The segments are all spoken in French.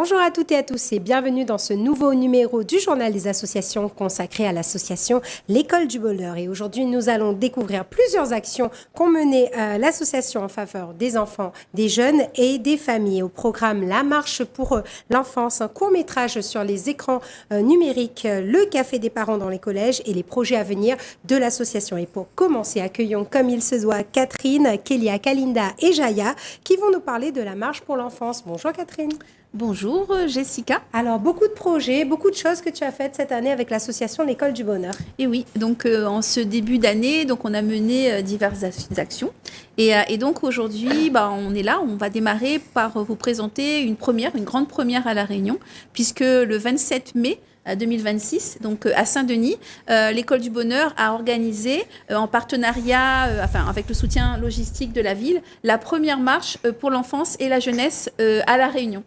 Bonjour à toutes et à tous et bienvenue dans ce nouveau numéro du journal des associations consacré à l'association L'École du Bonheur. Et aujourd'hui, nous allons découvrir plusieurs actions qu'ont menées l'association en faveur des enfants, des jeunes et des familles. Au programme La Marche pour l'enfance, un court-métrage sur les écrans numériques, le café des parents dans les collèges et les projets à venir de l'association. Et pour commencer, accueillons comme il se doit Catherine, Kélia, Kalinda et Jaya qui vont nous parler de la Marche pour l'enfance. Bonjour Catherine. Bonjour Jessica. Alors, beaucoup de projets, beaucoup de choses que tu as faites cette année avec l'association L'École du Bonheur. Et oui, donc en ce début d'année, donc on a mené diverses actions. Et donc aujourd'hui, on est là, on va démarrer par vous présenter une grande première à La Réunion, puisque le 27 mai 2026, donc à Saint-Denis, l'École du Bonheur a organisé, en partenariat, avec le soutien logistique de la ville, la première marche pour l'enfance et la jeunesse à La Réunion.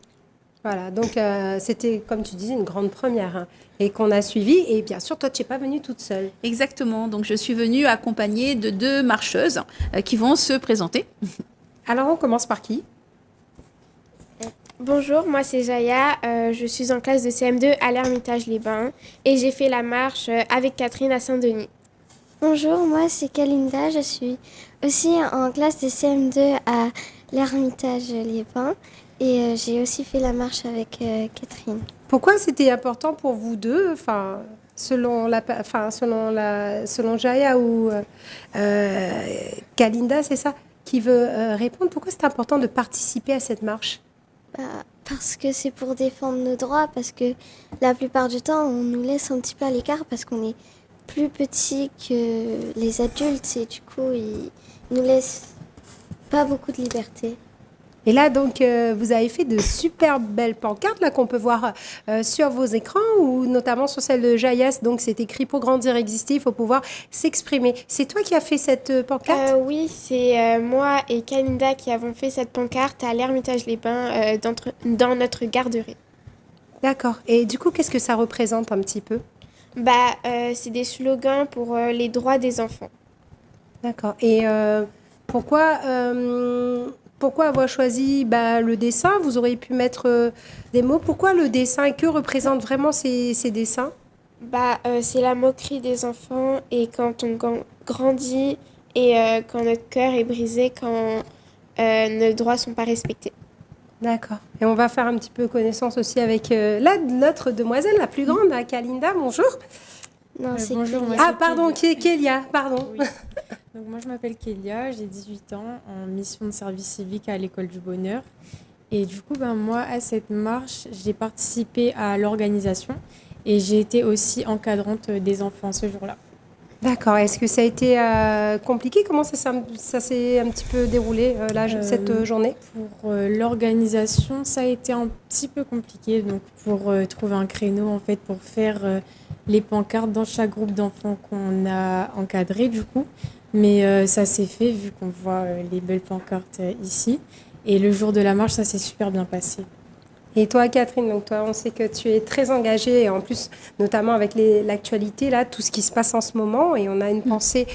Voilà, donc c'était, comme tu disais, une grande première et qu'on a suivi. Et bien sûr, toi, tu n'es pas venue toute seule. Exactement, donc je suis venue accompagnée de 2 marcheuses qui vont se présenter. Alors, on commence par qui ? Bonjour, moi c'est Jaya, je suis en classe de CM2 à l'Ermitage-les-Bains et j'ai fait la marche avec Catherine à Saint-Denis. Bonjour, moi c'est Kalinda, je suis aussi en classe de CM2 à l'Ermitage-les-Bains et j'ai aussi fait la marche avec Catherine. Pourquoi c'était important pour vous deux, selon Jaya ou Kalinda, c'est ça, qui veut répondre, pourquoi c'est important de participer à cette marche ? Parce que c'est pour défendre nos droits, parce que la plupart du temps, on nous laisse un petit peu à l'écart parce qu'on est plus petit que les adultes et du coup, ils nous laissent pas beaucoup de liberté. Et là, donc, vous avez fait de super belles pancartes là, qu'on peut voir sur vos écrans ou notamment sur celle de Jayas. Donc, c'est écrit « Pour grandir, exister, il faut pouvoir s'exprimer ». C'est toi qui as fait cette pancarte ? Oui, c'est moi et Kalinda qui avons fait cette pancarte à l'Ermitage-les-Bains dans notre garderie. D'accord. Et du coup, qu'est-ce que ça représente un petit peu ? C'est des slogans pour les droits des enfants. D'accord. Et pourquoi avoir choisi le dessin ? Vous auriez pu mettre des mots. Pourquoi le dessin et que représentent vraiment ces dessins ? C'est la moquerie des enfants et quand on grandit et quand notre cœur est brisé, quand nos droits ne sont pas respectés. D'accord. Et on va faire un petit peu connaissance aussi avec notre demoiselle, la plus grande, Kalinda. Bonjour. Non, c'est bonjour, Kélia. moi, Pardon, Kélia, pardon. Oui. Donc moi je m'appelle Kélia, j'ai 18 ans en mission de service civique à l'École du Bonheur. Et du coup, moi à cette marche, j'ai participé à l'organisation et j'ai été aussi encadrante des enfants ce jour-là. D'accord. Est-ce que ça a été compliqué ? Comment ça s'est un petit peu déroulé cette journée ? Pour l'organisation, ça a été un petit peu compliqué. Donc pour trouver un créneau en fait pour faire les pancartes dans chaque groupe d'enfants qu'on a encadré du coup. Mais ça s'est fait vu qu'on voit les belles pancartes ici. Et le jour de la marche, ça s'est super bien passé. Et toi, Catherine, donc toi, on sait que tu es très engagée, et en plus, notamment avec l'actualité, là, tout ce qui se passe en ce moment. Et on a une pensée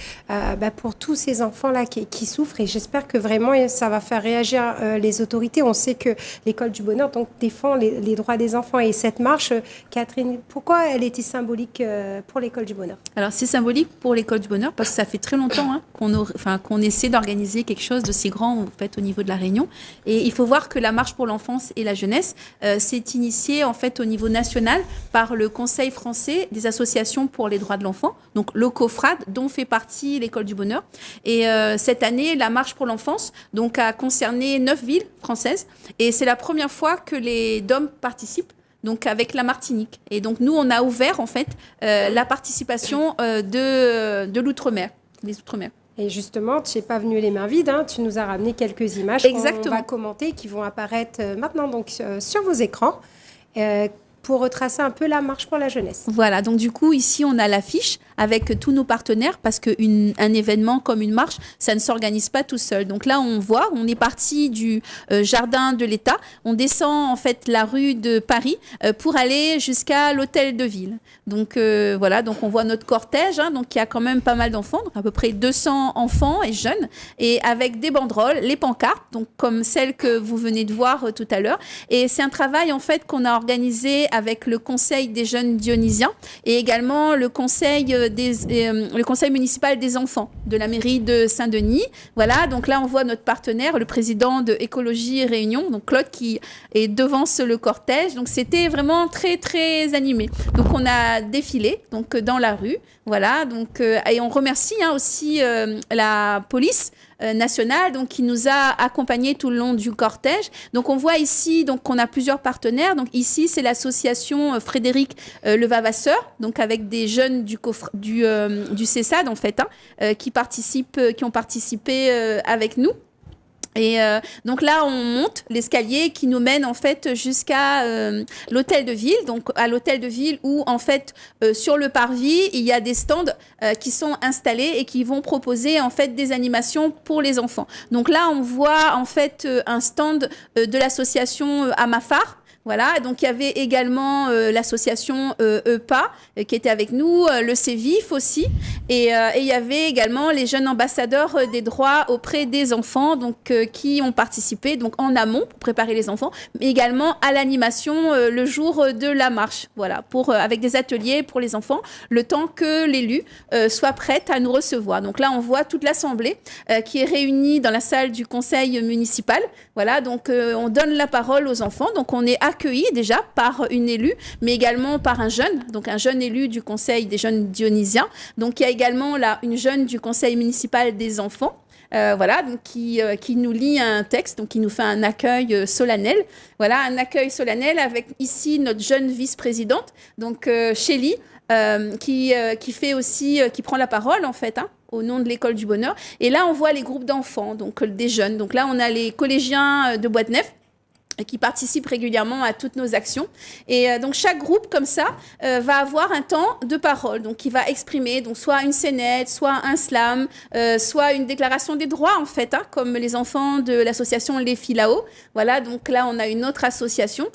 pour tous ces enfants-là qui souffrent. Et j'espère que vraiment, ça va faire réagir les autorités. On sait que l'École du Bonheur donc, défend les droits des enfants. Et cette marche, Catherine, pourquoi elle était symbolique pour l'École du Bonheur ? Alors c'est symbolique pour l'École du Bonheur parce que ça fait très longtemps qu'on essaie d'organiser quelque chose de si grand en fait, au niveau de La Réunion. Et il faut voir que la marche pour l'enfance et la jeunesse s'est initiée en fait au niveau national par le Conseil français des associations pour les droits de l'enfant, donc le COFRAD, dont fait partie l'École du Bonheur. Et cette année, la marche pour l'enfance donc a concerné 9 villes françaises et c'est la première fois que les DOM participent. Donc avec la Martinique. Et donc nous, on a ouvert en fait la participation de l'outre-mer, des outre-mer. Et justement, tu n'es pas venu les mains vides, tu nous as ramené quelques images qu'on va commenter, qui vont apparaître maintenant donc, sur vos écrans. pour retracer un peu la marche pour la jeunesse. Voilà, donc du coup, ici, on a l'affiche avec tous nos partenaires parce qu'un événement comme une marche, ça ne s'organise pas tout seul. Donc là, on est parti du jardin de l'État, on descend en fait la rue de Paris pour aller jusqu'à l'hôtel de ville. Donc voilà, donc on voit notre cortège, hein, donc il y a quand même pas mal d'enfants, donc à peu près 200 enfants et jeunes, et avec des banderoles, les pancartes, donc comme celle que vous venez de voir tout à l'heure. Et c'est un travail en fait qu'on a organisé avec le Conseil des jeunes dionysiens et également le Conseil municipal des enfants de la mairie de Saint-Denis. Voilà, donc là on voit notre partenaire, le président de Écologie Réunion, donc Claude, qui est devant le cortège. Donc c'était vraiment très très animé. Donc on a défilé donc dans la rue. Voilà, donc et on remercie aussi la police nationale, donc qui nous a accompagnés tout le long du cortège. Donc on voit ici donc qu'on a plusieurs partenaires. Donc ici c'est l'association Frédéric Levavasseur, donc avec des jeunes du CESAD en fait, qui ont participé avec nous. Et donc là, on monte l'escalier qui nous mène en fait jusqu'à l'hôtel de ville. Donc à l'hôtel de ville où en fait sur le parvis il y a des stands qui sont installés et qui vont proposer en fait des animations pour les enfants. Donc là, on voit en fait un stand de l'association Amafar. Voilà, donc il y avait également l'association EPA qui était avec nous, le CEVIF aussi, et il y avait également les jeunes ambassadeurs des droits auprès des enfants, donc qui ont participé donc en amont pour préparer les enfants, mais également à l'animation le jour de la marche, voilà, avec des ateliers pour les enfants, le temps que l'élu soit prête à nous recevoir. Donc là, on voit toute l'assemblée qui est réunie dans la salle du conseil municipal. Voilà, donc on donne la parole aux enfants, donc on est accueillis déjà par une élue, mais également par un jeune, donc un jeune élu du conseil des jeunes dionysiens. Donc il y a également là une jeune du conseil municipal des enfants. Voilà, donc qui nous lit un texte, donc qui nous fait un accueil solennel. Voilà, un accueil solennel avec ici notre jeune vice-présidente, donc Shelly, qui fait aussi, qui prend la parole en fait, au nom de l'école du bonheur. Et là, on voit les groupes d'enfants, donc des jeunes. Donc là, on a les collégiens de Bois-de-Neuf qui participent régulièrement à toutes nos actions. Et donc, chaque groupe, comme ça, va avoir un temps de parole, donc qui va exprimer donc, soit une scénette, soit un slam, soit une déclaration des droits, en fait, comme les enfants de l'association Les Filles là-haut. Voilà, donc là, on a une autre association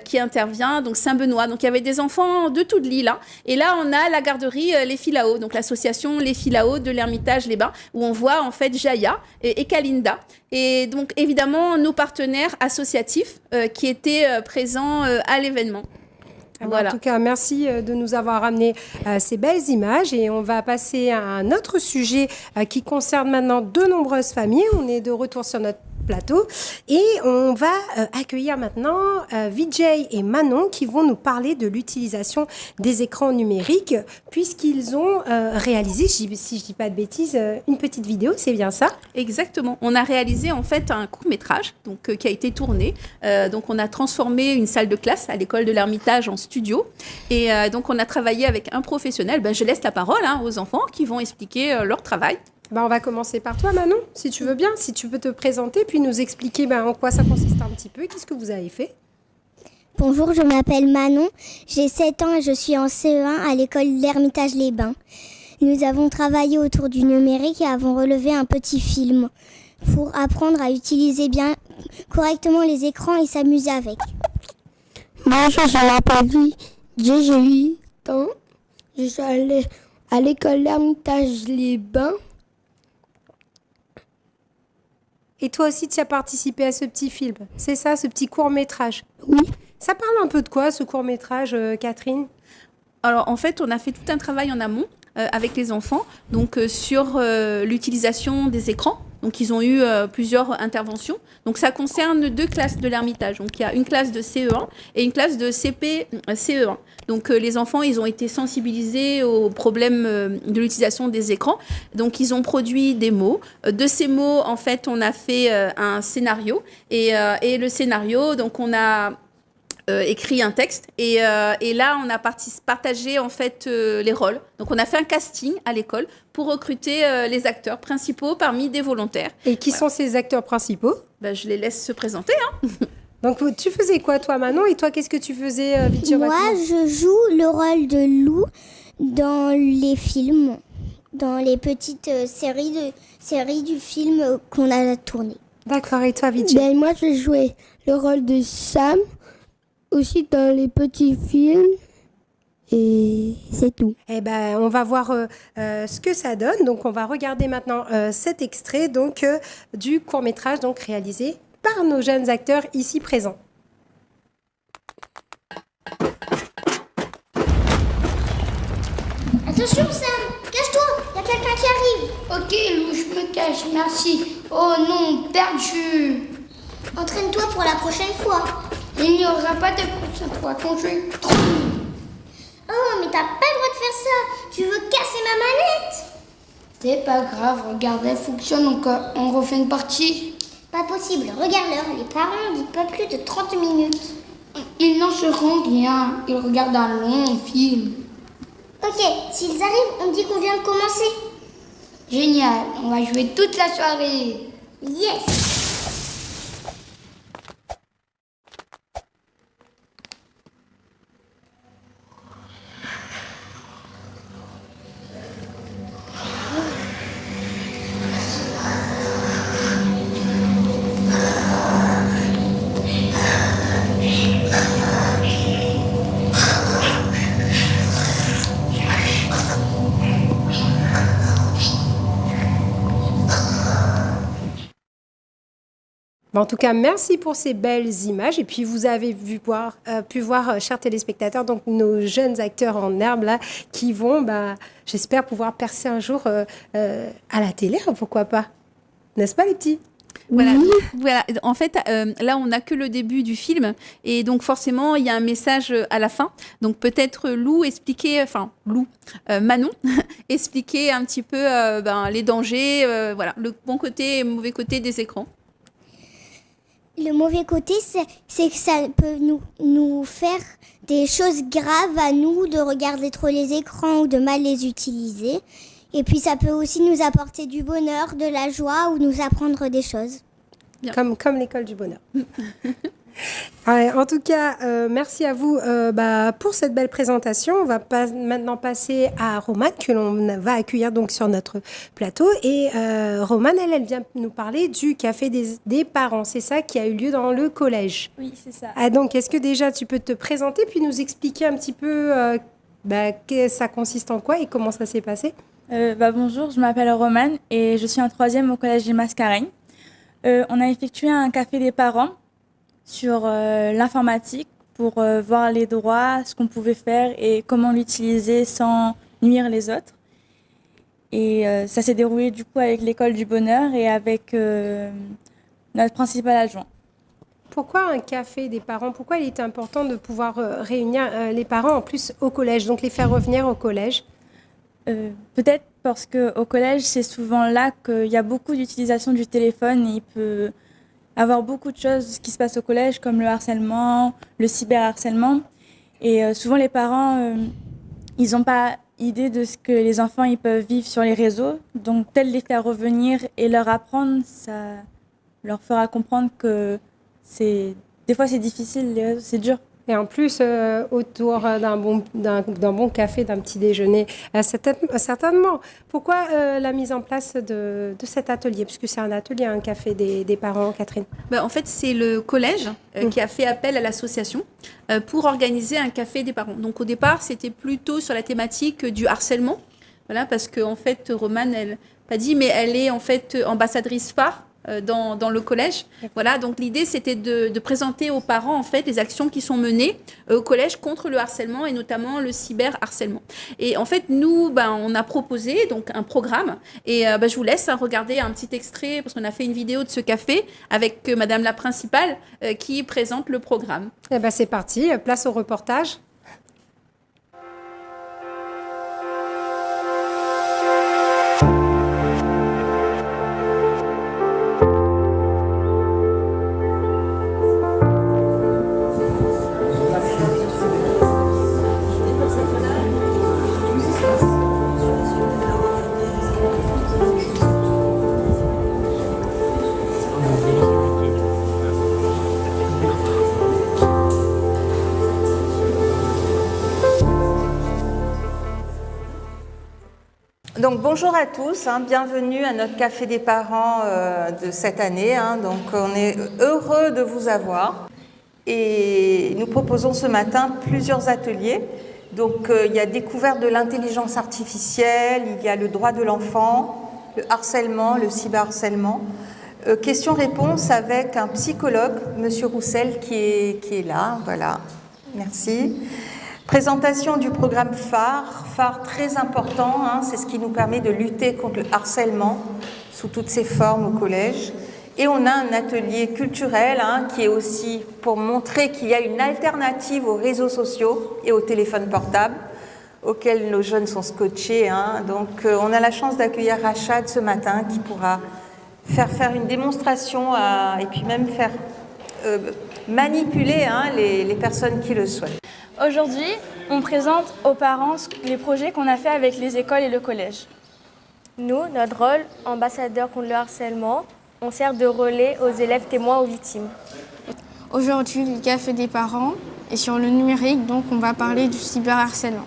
qui intervient, donc Saint-Benoît. Donc, il y avait des enfants de toute l'île. Et là, on a la garderie Les Filles là-haut, donc l'association Les Filles là-haut de l'Ermitage-les-Bains, où on voit, en fait, Jaya et Kalinda. Et donc, évidemment, nos partenaires associatifs qui étaient présents à l'événement. Voilà. En tout cas, merci de nous avoir ramené ces belles images et on va passer à un autre sujet qui concerne maintenant de nombreuses familles. On est de retour sur notre plateau et on va accueillir maintenant Vijay et Manon qui vont nous parler de l'utilisation des écrans numériques puisqu'ils ont réalisé, si je dis pas de bêtises, une petite vidéo, c'est bien ça? Exactement. On a réalisé en fait un court-métrage donc qui a été tourné. Donc on a transformé une salle de classe à l'école de l'Ermitage en studio et donc on a travaillé avec un professionnel. Je laisse la parole aux enfants qui vont expliquer leur travail. On va commencer par toi, Manon, si tu veux bien. Si tu peux te présenter, puis nous expliquer en quoi ça consiste un petit peu, qu'est-ce que vous avez fait. Bonjour, je m'appelle Manon, j'ai 7 ans et je suis en CE1 à l'école L'Ermitage-les-Bains. Nous avons travaillé autour du numérique et avons relevé un petit film pour apprendre à utiliser bien correctement les écrans et s'amuser avec. Bonjour, je m'appelle Vijay, j'ai 8 ans. Je suis allée à l'école L'Ermitage-les-Bains. Et toi aussi, tu as participé à ce petit film, c'est ça, ce petit court-métrage? Oui. Ça parle un peu de quoi, ce court-métrage, Catherine? Alors, en fait, on a fait tout un travail en amont avec les enfants, donc sur l'utilisation des écrans. Donc, ils ont eu plusieurs interventions. Donc, ça concerne 2 classes de l'Ermitage. Donc, il y a une classe de CE1 et une classe de CP CE1. Donc, les enfants, ils ont été sensibilisés au problème de l'utilisation des écrans. Donc, ils ont produit des mots. De ces mots, en fait, on a fait un scénario. Et le scénario, donc, on a écrit un texte et là on a partagé en fait les rôles. Donc on a fait un casting à l'école pour recruter les acteurs principaux parmi des volontaires. Et qui sont ces acteurs principaux? Je les laisse se présenter. Donc, tu faisais quoi, toi, Manon? Et toi, qu'est-ce que tu faisais, Vitio? Moi, je joue le rôle de loup dans les films, dans les petites séries du film qu'on a tourné. D'accord, et toi, Vitio? Ben, moi, je jouais le rôle de Sam, aussi dans les petits films. Et c'est tout. Eh ben, on va voir ce que ça donne. Donc, on va regarder maintenant cet extrait donc, du court-métrage donc, réalisé par nos jeunes acteurs ici présents. Attention, Sam, cache-toi, il y a quelqu'un qui arrive. Ok, Lou, je me cache, merci. Oh non, perdu. Entraîne-toi pour la prochaine fois. Il n'y aura pas de prochaine fois quand je suis trop. Oh, mais t'as pas le droit de faire ça. Tu veux casser ma manette? C'est pas grave, regarde, elle fonctionne encore. On refait une partie. Pas possible, regarde l'heure, les parents ont dit pas plus de 30 minutes. Ils n'en seront rien. Ils regardent un long film. Ok, s'ils arrivent, on dit qu'on vient de commencer. Génial, on va jouer toute la soirée. Yes! En tout cas, merci pour ces belles images. Et puis, vous avez pu voir, chers téléspectateurs, donc nos jeunes acteurs en herbe là, qui vont, j'espère, pouvoir percer un jour à la télé, hein, pourquoi pas. N'est-ce pas, les petits? Voilà, voilà. En fait, là, on n'a que le début du film. Et donc, forcément, il y a un message à la fin. Donc, peut-être Manon, expliquer un petit peu les dangers, voilà, le bon côté et le mauvais côté des écrans. Le mauvais côté, c'est que ça peut nous faire des choses graves à nous de regarder trop les écrans ou de mal les utiliser. Et puis ça peut aussi nous apporter du bonheur, de la joie ou nous apprendre des choses. Comme l'école du bonheur. En tout cas, merci à vous pour cette belle présentation. On va maintenant passer à Romane, que l'on va accueillir donc sur notre plateau. Et Romane, elle vient nous parler du café des parents. C'est ça qui a eu lieu dans le collège. Oui, c'est ça. Donc, est-ce que déjà tu peux te présenter puis nous expliquer un petit peu que ça consiste en quoi et comment ça s'est passé? Bonjour, je m'appelle Romane et je suis en 3e au collège des Mascareignes. On a effectué un café des parents sur l'informatique pour voir les droits, ce qu'on pouvait faire et comment l'utiliser sans nuire les autres. Et ça s'est déroulé du coup avec l'école du bonheur et avec notre principal adjoint. Pourquoi un café des parents? Pourquoi il est important de pouvoir réunir les parents en plus au collège, donc les faire revenir au collège? Peut-être parce qu'au collège, c'est souvent là qu'il y a beaucoup d'utilisation du téléphone et il peut avoir beaucoup de choses qui se passent au collège, comme le harcèlement, le cyberharcèlement. Et souvent, les parents, ils n'ont pas idée de ce que les enfants ils peuvent vivre sur les réseaux. Donc, tel les faire revenir et leur apprendre, ça leur fera comprendre que des fois, c'est difficile, les réseaux, c'est dur. Et en plus, autour d'un bon café, d'un petit déjeuner, certainement. Pourquoi la mise en place de cet atelier? Puisque c'est un atelier, un café des parents, Catherine. En fait, c'est le collège qui a fait appel à l'association pour organiser un café des parents. Donc, au départ, c'était plutôt sur la thématique du harcèlement. Voilà, parce qu'en fait, Romane, elle n'a pas dit, mais elle est en fait ambassadrice phare dans le collège. Voilà, donc l'idée c'était de présenter aux parents en fait les actions qui sont menées au collège contre le harcèlement et notamment le cyberharcèlement. Et en fait nous on a proposé donc un programme et je vous laisse regarder un petit extrait parce qu'on a fait une vidéo de ce café avec madame la principale qui présente le programme. Eh ben c'est parti, place au reportage. Donc bonjour à tous, bienvenue à notre café des parents de cette année. Donc on est heureux de vous avoir et nous proposons ce matin plusieurs ateliers. Donc il y a découverte de l'intelligence artificielle, il y a le droit de l'enfant, le harcèlement, le cyberharcèlement. Question-réponse avec un psychologue, Monsieur Roussel, qui est là. Voilà, merci. Présentation du programme phare très important, c'est ce qui nous permet de lutter contre le harcèlement sous toutes ses formes au collège. Et on a un atelier culturel qui est aussi pour montrer qu'il y a une alternative aux réseaux sociaux et aux téléphones portables auxquels nos jeunes sont scotchés. Donc on a la chance d'accueillir Rachad ce matin qui pourra faire une démonstration et puis même faire manipuler les personnes qui le souhaitent. Aujourd'hui, on présente aux parents les projets qu'on a fait avec les écoles et le collège. Nous, notre rôle, ambassadeur contre le harcèlement, on sert de relais aux élèves témoins aux victimes. Aujourd'hui, le café des parents est sur le numérique, donc on va parler du cyberharcèlement.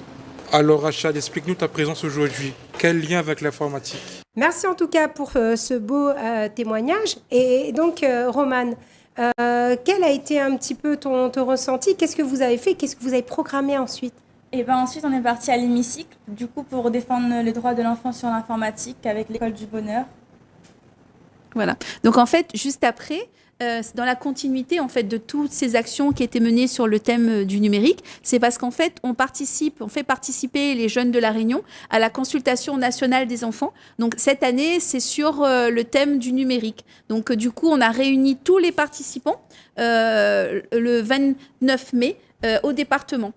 Alors Rachad, explique-nous ta présence aujourd'hui. Quel lien avec l'informatique? Merci en tout cas pour ce beau témoignage. Et donc, Romane, quel a été un petit peu ton ressenti? Qu'est-ce que vous avez fait? Qu'est-ce que vous avez programmé ensuite? Et ensuite, on est parti à l'hémicycle, du coup, pour défendre les droits de l'enfant sur l'informatique avec l'école du bonheur. Voilà. Donc, en fait, juste après, dans la continuité en fait de toutes ces actions qui étaient menées sur le thème du numérique, c'est parce qu'en fait on fait participer les jeunes de La Réunion à la consultation nationale des enfants. Donc cette année c'est sur le thème du numérique. Donc du coup on a réuni tous les participants le 29 mai au département.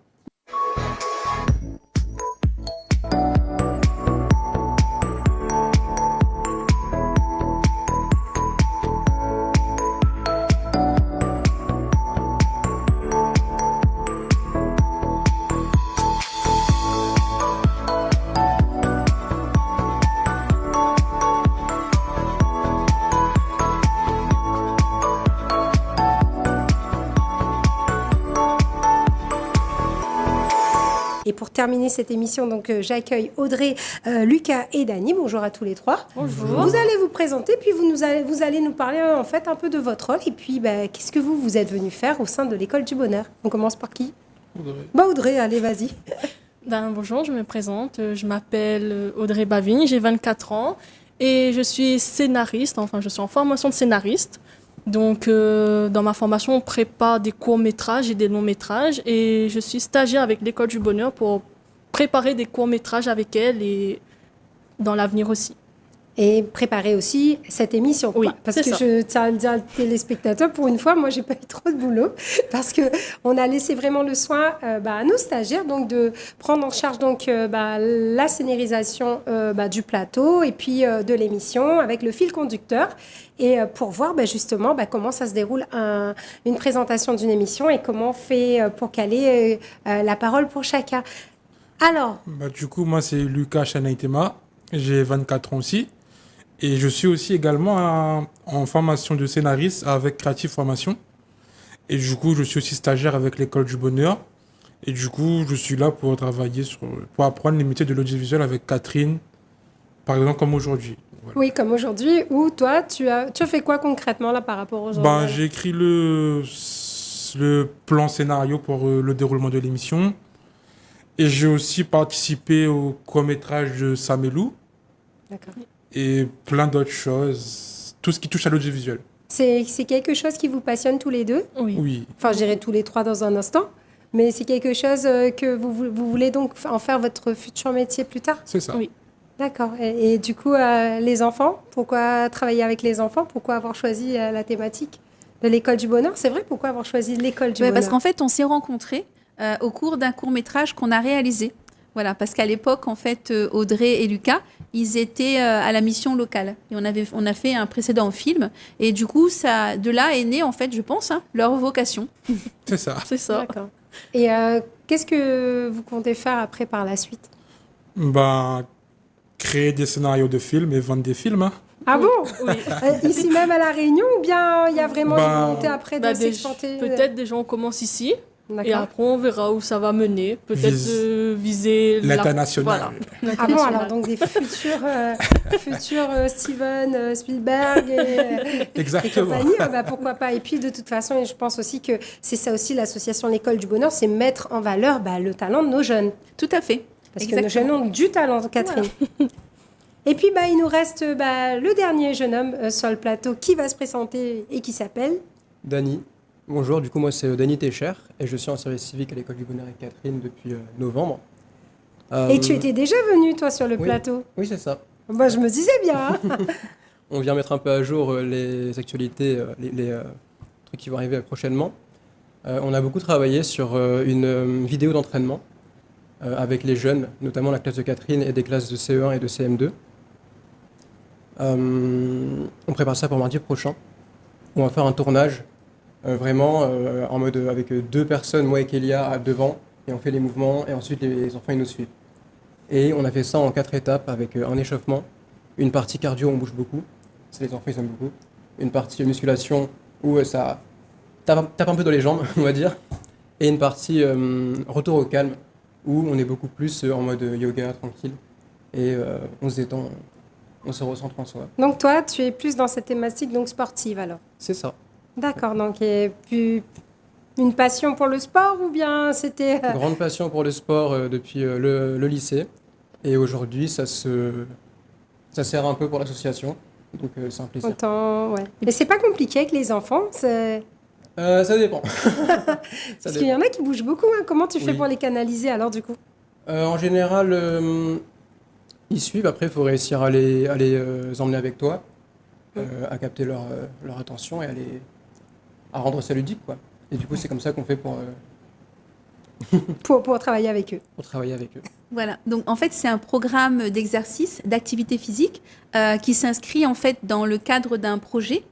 Et pour terminer cette émission, donc j'accueille Audrey, Lucas et Dany. Bonjour à tous les trois. Bonjour. Vous allez vous présenter, puis vous allez nous parler en fait un peu de votre rôle et puis qu'est-ce que vous êtes venu faire au sein de l'école du bonheur. On commence par qui? Audrey. Audrey, allez, vas-y. Bonjour, je me présente. Je m'appelle Audrey Bavigne, j'ai 24 ans et je suis scénariste. Enfin, je suis en formation de scénariste. Donc, dans ma formation, on prépare des courts-métrages et des longs-métrages. Et je suis stagiaire avec l'École du Bonheur pour préparer des courts-métrages avec elle et dans l'avenir aussi. Et préparer aussi cette émission. Oui, parce que je tiens à le dire aux téléspectateurs, pour une fois, moi, j'ai pas eu trop de boulot parce qu'on a laissé vraiment le soin à nos stagiaires donc, de prendre en charge donc, la scénarisation du plateau et puis de l'émission avec le fil conducteur et pour voir justement comment ça se déroule une présentation d'une émission et comment on fait pour caler la parole pour chacun. Alors du coup, moi, c'est Lucas Chanaitema, j'ai 24 ans aussi. Et je suis aussi également en formation de scénariste avec Creative Formation. Et du coup, je suis aussi stagiaire avec l'École du Bonheur. Et du coup, je suis là pour travailler pour apprendre les métiers de l'audiovisuel avec Catherine, par exemple, comme aujourd'hui. Voilà. Oui, comme aujourd'hui. Ou toi, tu as fait quoi concrètement là par rapport aux gens? J'ai écrit le plan scénario pour le déroulement de l'émission. Et j'ai aussi participé au court-métrage de Samelou. D'accord. Et plein d'autres choses, tout ce qui touche à l'audiovisuel. C'est quelque chose qui vous passionne tous les deux? Oui. Enfin, je dirais tous les trois dans un instant, mais c'est quelque chose que vous voulez donc en faire votre futur métier plus tard? C'est ça. Oui. D'accord. Et du coup, les enfants, pourquoi travailler avec les enfants? Pourquoi avoir choisi la thématique de l'École du Bonheur? C'est vrai, pourquoi avoir choisi l'École du Bonheur? Parce qu'en fait, on s'est rencontrés au cours d'un court-métrage qu'on a réalisé. Voilà, parce qu'à l'époque, en fait, Audrey et Lucas, ils étaient à la mission locale. Et on a fait un précédent film. Et du coup, de là est née, en fait, je pense, leur vocation. C'est ça. C'est ça. D'accord. Et qu'est-ce que vous comptez faire après par la suite? Créer des scénarios de films et vendre des films. Ah bon? Oui. Ici même à La Réunion ou bien il y a vraiment une volonté après de s'exporter? Peut-être déjà on commence ici. Et après, on verra où ça va mener. Peut-être viser l'international. Voilà. Ah bon, alors donc des futurs Steven Spielberg et Exactement. compagnie, pourquoi pas. Et puis de toute façon, je pense aussi que c'est ça aussi l'association L'École du Bonheur, c'est mettre en valeur le talent de nos jeunes. Tout à fait. Parce que nos jeunes ont du talent, Catherine. Voilà. Et puis il nous reste le dernier jeune homme sur le plateau qui va se présenter et qui s'appelle Dany. Bonjour, du coup moi c'est Dany Técher et je suis en service civique à l'École du Bonheur avec Catherine depuis novembre. Et tu étais déjà venu toi sur le plateau? Oui, c'est ça. Bah, je me disais bien. On vient mettre un peu à jour les actualités, les trucs qui vont arriver prochainement. On a beaucoup travaillé sur une vidéo d'entraînement avec les jeunes, notamment la classe de Catherine et des classes de CE1 et de CM2. On prépare ça pour mardi prochain. On va faire un tournage vraiment en mode avec 2 personnes, moi et Kélia devant, et on fait les mouvements et ensuite les enfants ils nous suivent. Et on a fait ça en 4 étapes avec un échauffement, une partie cardio, on bouge beaucoup, c'est les enfants ils aiment beaucoup, une partie musculation où ça tape un peu dans les jambes, on va dire, et une partie retour au calme où on est beaucoup plus en mode yoga tranquille et on se détend, on se recentre en soi. Donc toi, tu es plus dans cette thématique donc sportive alors? C'est ça. D'accord, donc plus une passion pour le sport ou bien c'était... Grande passion pour le sport depuis le lycée et aujourd'hui ça sert un peu pour l'association, donc c'est un plaisir. Autant, ouais. Mais c'est pas compliqué avec les enfants, c'est... Ça dépend. Parce qu'il y en a qui bougent beaucoup, hein. Comment tu fais pour les canaliser alors du coup? En général, ils suivent, après il faut réussir à les emmener avec toi, à capter leur attention et à rendre ça ludique, quoi. Et du coup, c'est comme ça qu'on fait pour travailler avec eux. Pour travailler avec eux. Voilà. Donc, en fait, c'est un programme d'exercice, d'activité physique qui s'inscrit, en fait, dans le cadre d'un projet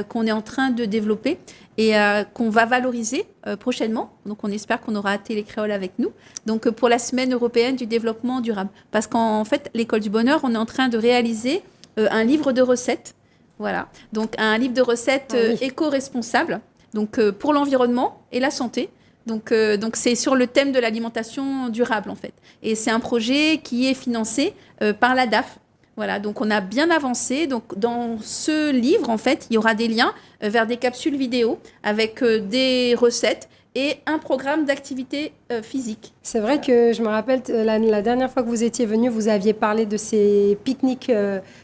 qu'on est en train de développer et qu'on va valoriser prochainement. Donc, on espère qu'on aura Télécréole avec nous. Donc, pour la Semaine européenne du développement durable. Parce qu'en fait, l'École du Bonheur, on est en train de réaliser un livre de recettes. Voilà. Donc, un livre de recettes éco-responsable. Donc, pour l'environnement et la santé. Donc c'est sur le thème de l'alimentation durable, en fait. Et c'est un projet qui est financé par la DAF. Voilà, donc on a bien avancé. Donc, dans ce livre, en fait, il y aura des liens vers des capsules vidéo avec des recettes et un programme d'activité physique. C'est vrai que je me rappelle, la dernière fois que vous étiez venu, vous aviez parlé de ces pique-niques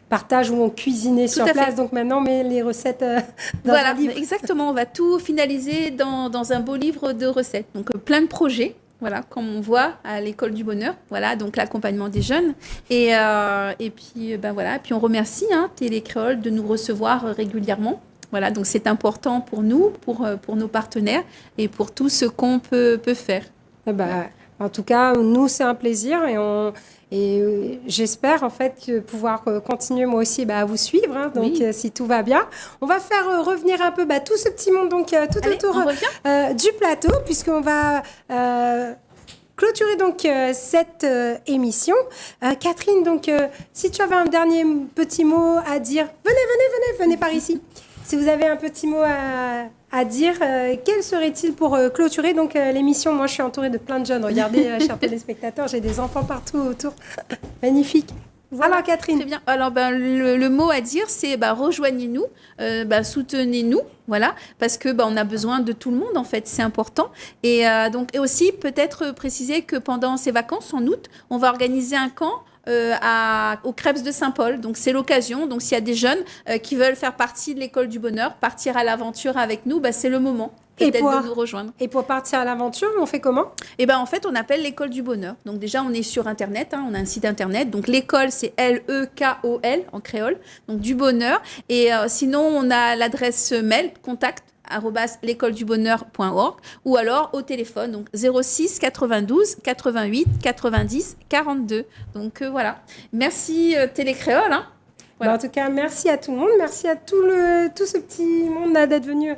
partage où on cuisinait sur place. Donc maintenant, on met les recettes dans un livre. Exactement. On va tout finaliser dans un beau livre de recettes. Donc, plein de projets. Voilà, comme on voit à l'École du Bonheur, voilà, donc l'accompagnement des jeunes. Et puis, voilà, puis on remercie Télécréole de nous recevoir régulièrement. Voilà, donc c'est important pour nous, pour nos partenaires et pour tout ce qu'on peut faire. En tout cas, nous, c'est un plaisir et j'espère en fait pouvoir continuer moi aussi à vous suivre. Donc, si tout va bien, on va faire revenir un peu tout ce petit monde donc autour du plateau, puisqu'on va clôturer donc cette émission. Catherine, donc si tu avais un dernier petit mot à dire, venez par ici. Si vous avez un petit mot à dire, quel serait-il pour clôturer donc l'émission? Moi, je suis entourée de plein de jeunes. Regardez, chers téléspectateurs, j'ai des enfants partout autour. Magnifique. Voilà. Alors, Catherine. Très bien. Alors, le mot à dire, c'est rejoignez-nous, soutenez-nous, voilà, parce que on a besoin de tout le monde, en fait, c'est important. Et aussi, peut-être préciser que pendant ces vacances, en août, on va organiser un camp au Crêpes de Saint-Paul. Donc, c'est l'occasion. Donc, s'il y a des jeunes qui veulent faire partie de l'École du Bonheur, partir à l'aventure avec nous, c'est le moment. De nous rejoindre. Et pour partir à l'aventure, on fait comment? En fait, on appelle l'École du Bonheur. Donc déjà, on est sur Internet, on a un site Internet. Donc l'école, c'est L-E-K-O-L en créole, donc du bonheur. Et sinon, on a l'adresse mail, contact@l'écoledubonheur.org ou alors au téléphone, donc 06 92 88 90 42. Donc voilà. Merci Télécréole. Voilà. En tout cas, merci à tout le monde. Merci à tout ce petit monde d'être venu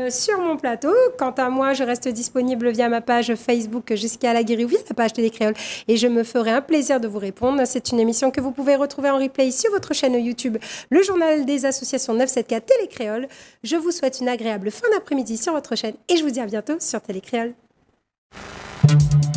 sur mon plateau. Quant à moi, je reste disponible via ma page Facebook Jessica Laguerre ou via la page Télécréole et je me ferai un plaisir de vous répondre. C'est une émission que vous pouvez retrouver en replay sur votre chaîne YouTube, le journal des associations 974 Télécréole. Je vous souhaite une agréable fin d'après-midi sur votre chaîne et je vous dis à bientôt sur Télécréole. Thank you.